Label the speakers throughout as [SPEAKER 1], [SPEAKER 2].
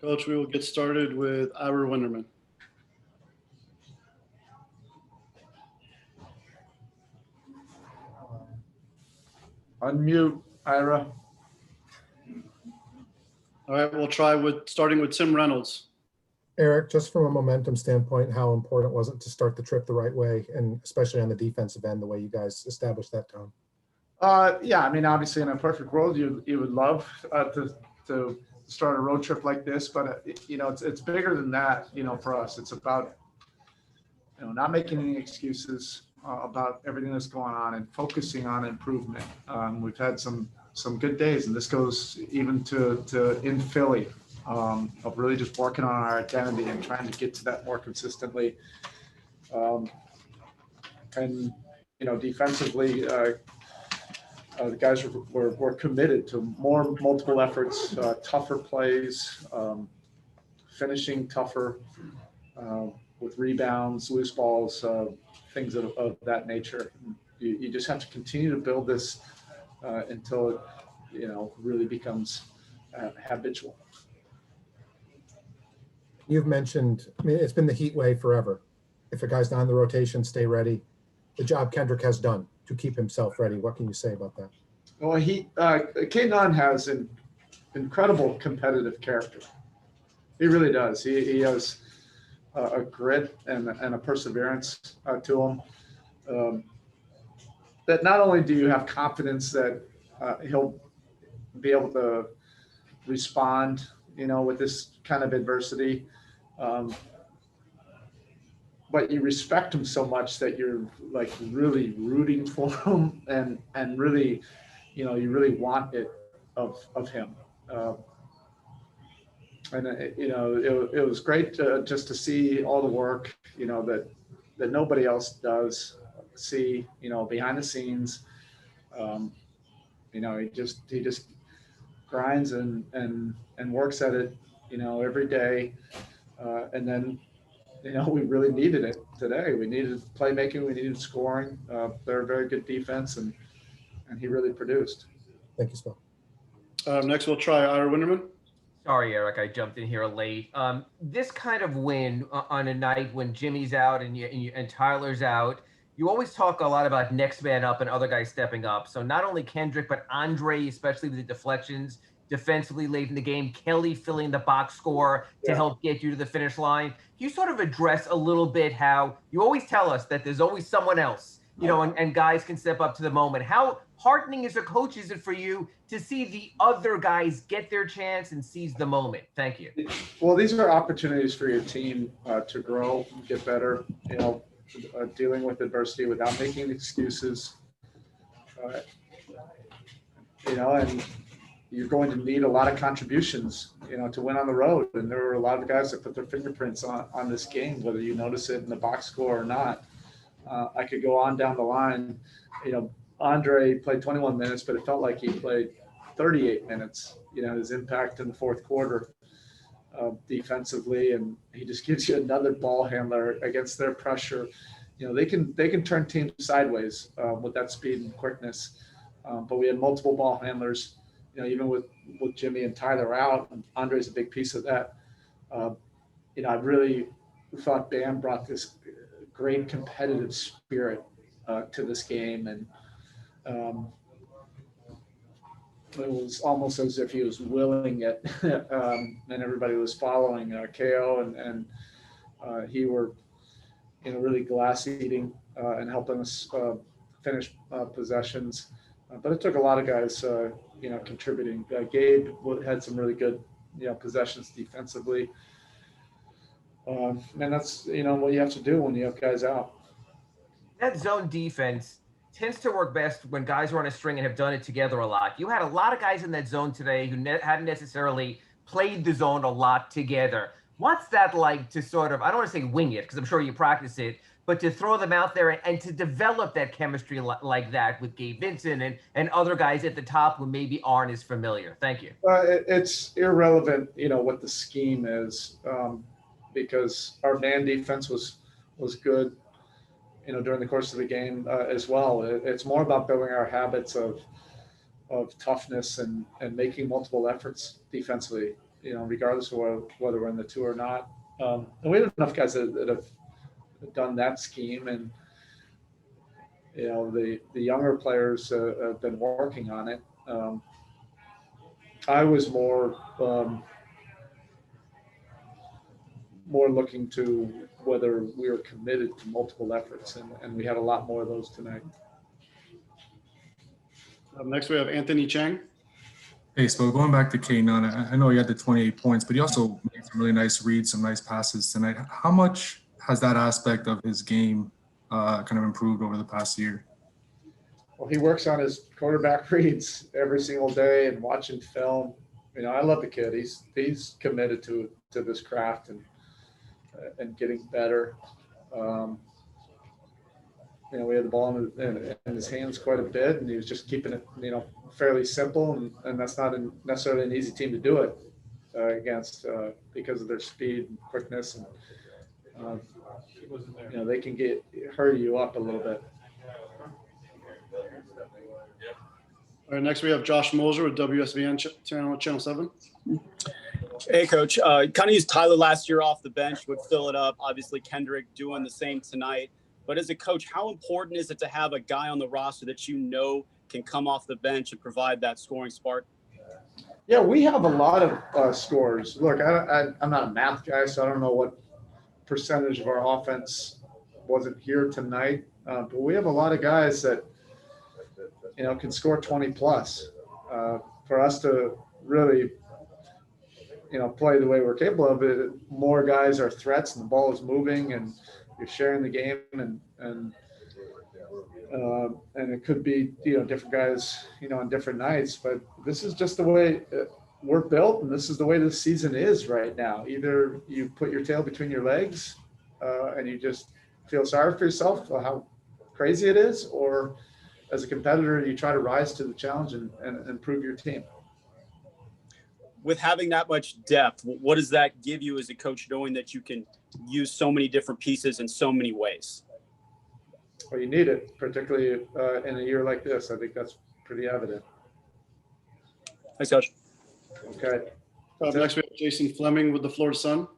[SPEAKER 1] Coach, we will get started with Ira Winterman.
[SPEAKER 2] Unmute, Ira.
[SPEAKER 1] All right, we'll try with starting with Tim Reynolds.
[SPEAKER 3] Erik, just from a momentum standpoint, how important was it to start the trip the right way, and especially on the defensive end, the way you guys established that tone?
[SPEAKER 2] Yeah, I mean, obviously, in a perfect world, you would love to start a road trip like this, but it's bigger than that. For us, it's about not making any excuses about everything that's going on and focusing on improvement. We've had some good days, and this goes even to in Philly, of really just working on our identity and trying to get to that more consistently. And defensively, the guys were committed to more multiple efforts, tougher plays, finishing tougher with rebounds, loose balls, things of that nature. You just have to continue to build this until it really becomes habitual.
[SPEAKER 3] You've mentioned, I mean, it's been the heat wave forever. If a guy's not in the rotation, stay ready. The job Kendrick has done to keep himself ready. What can you say about that?
[SPEAKER 2] Well, K-Nun has an incredible competitive character. He really does. He has a grit and a perseverance to him. That not only do you have confidence that he'll be able to respond, with this kind of adversity, but you respect him so much that you're like really rooting for him and really, you really want it of him. And it was great just to see all the work, that nobody else does see, behind the scenes. He just grinds and works at it, every day. And then, we really needed it today. We needed playmaking. We needed scoring. They're a very good defense, and he really produced.
[SPEAKER 3] Thank you, Spell.
[SPEAKER 1] Next, we'll try Ira Winterman.
[SPEAKER 4] Sorry, Erik, I jumped in here late. This kind of win on a night when Jimmy's out and Tyler's out, you always talk a lot about next man up and other guys stepping up. So not only Kendrick, but Andre, especially with the deflections defensively late in the game, Kelly filling the box score to help get you to the finish line. Can you sort of address a little bit how you always tell us that there's always someone else, and guys can step up to the moment. How heartening as a coach is it for you to see the other guys get their chance and seize the moment? Thank you.
[SPEAKER 2] Well, these are opportunities for your team to grow, get better, dealing with adversity without making excuses, and you're going to need a lot of contributions, to win on the road. And there were a lot of guys that put their fingerprints on this game, whether you notice it in the box score or not. I could go on down the line. Andre played 21 minutes, but it felt like he played 38 minutes, his impact in the fourth quarter defensively. And he just gives you another ball handler against their pressure. They can turn teams sideways with that speed and quickness. But we had multiple ball handlers, even with Jimmy and Tyler out, and Andre's a big piece of that. I really thought Bam brought this great competitive spirit to this game, and it was almost as if he was willing it, and everybody was following. KO and he were, really glass eating and helping us finish possessions. But it took a lot of guys, contributing. Gabe had some really good, possessions defensively. And that's, what you have to do when you have guys out.
[SPEAKER 4] That zone defense tends to work best when guys are on a string and have done it together a lot. You had a lot of guys in that zone today who hadn't necessarily played the zone a lot together. What's that like to sort of, I don't want to say wing it, because I'm sure you practice it, but to throw them out there and to develop that chemistry like that with Gabe Vincent and other guys at the top who maybe aren't as familiar? Thank you.
[SPEAKER 2] It's irrelevant, what the scheme is, because our man defense was good, during the course of the game as well. It's more about building our habits of toughness and making multiple efforts defensively. regardless of whether we're in the two or not. And we have enough guys that have done that scheme, and the younger players have been working on it. I was more looking to whether we were committed to multiple efforts, and we had a lot more of those tonight.
[SPEAKER 1] Next, we have Anthony Chang.
[SPEAKER 5] Hey, so going back to K9, I know he had the 28 points, but he also made some really nice reads, some nice passes tonight. How much has that aspect of his game kind of improved over the past year?
[SPEAKER 2] Well, he works on his quarterback reads every single day and watching film. I love the kid. He's committed to this craft and getting better. We had the ball in his hands quite a bit, and he was just keeping it, fairly simple, and that's not necessarily an easy team to do it against because of their speed and quickness, and they can hurry you up a little bit.
[SPEAKER 1] All right, next we have Josh Moser with WSVN channel 7.
[SPEAKER 6] Hey, Coach. Kind of used Tyler last year off the bench, would fill it up. Obviously, Kendrick doing the same tonight. But as a coach, how important is it to have a guy on the roster that can come off the bench and provide that scoring spark?
[SPEAKER 2] Yeah, we have a lot of scores. Look, I'm not a math guy, so I don't know what percentage of our offense wasn't here tonight. But we have a lot of guys that, can score 20 plus. For us to really, play the way we're capable of it, more guys are threats and the ball is moving and you're sharing the game and it could be, different guys, on different nights, but this is just the way we're built, and this is the way the season is right now. Either you put your tail between your legs and you just feel sorry for yourself for how crazy it is, or as a competitor, you try to rise to the challenge and improve your team.
[SPEAKER 6] With having that much depth, what does that give you as a coach, knowing that you can use so many different pieces in so many ways?
[SPEAKER 2] Well, you need it, particularly in a year like this. I think that's pretty evident.
[SPEAKER 6] Thanks, Coach.
[SPEAKER 2] Okay.
[SPEAKER 1] Next we have Jason Fleming with the Florida Sun.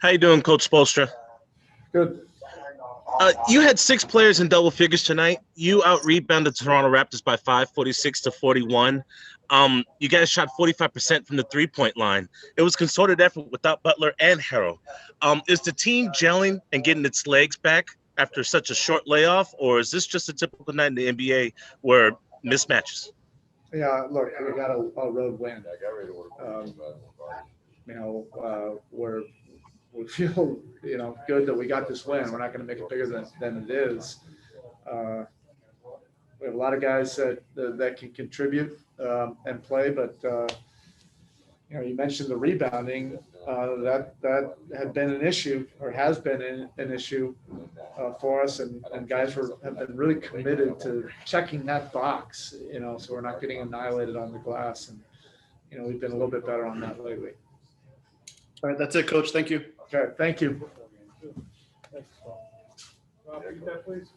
[SPEAKER 7] How you doing, Coach Spoelstra?
[SPEAKER 2] Good.
[SPEAKER 7] You had 6 players in double figures tonight. You out-rebounded the Toronto Raptors by 5, 46-41. You guys shot 45% from the three-point line. It was a concerted effort without Butler and Harrell. Is the team gelling and getting its legs back after such a short layoff, or is this just a typical night in the NBA where mismatches?
[SPEAKER 2] Yeah, look, we got a road win. We feel, good that we got this win. We're not going to make it bigger than it is. We have a lot of guys that can contribute and play, but you mentioned the rebounding. That had been an issue, or has been an issue for us, and guys have been really committed to checking that box. So we're not getting annihilated on the glass, and we've been a little bit better on that lately.
[SPEAKER 1] All right, that's it, Coach. Thank you.
[SPEAKER 2] Okay, thank you.
[SPEAKER 3] Repeat that, please.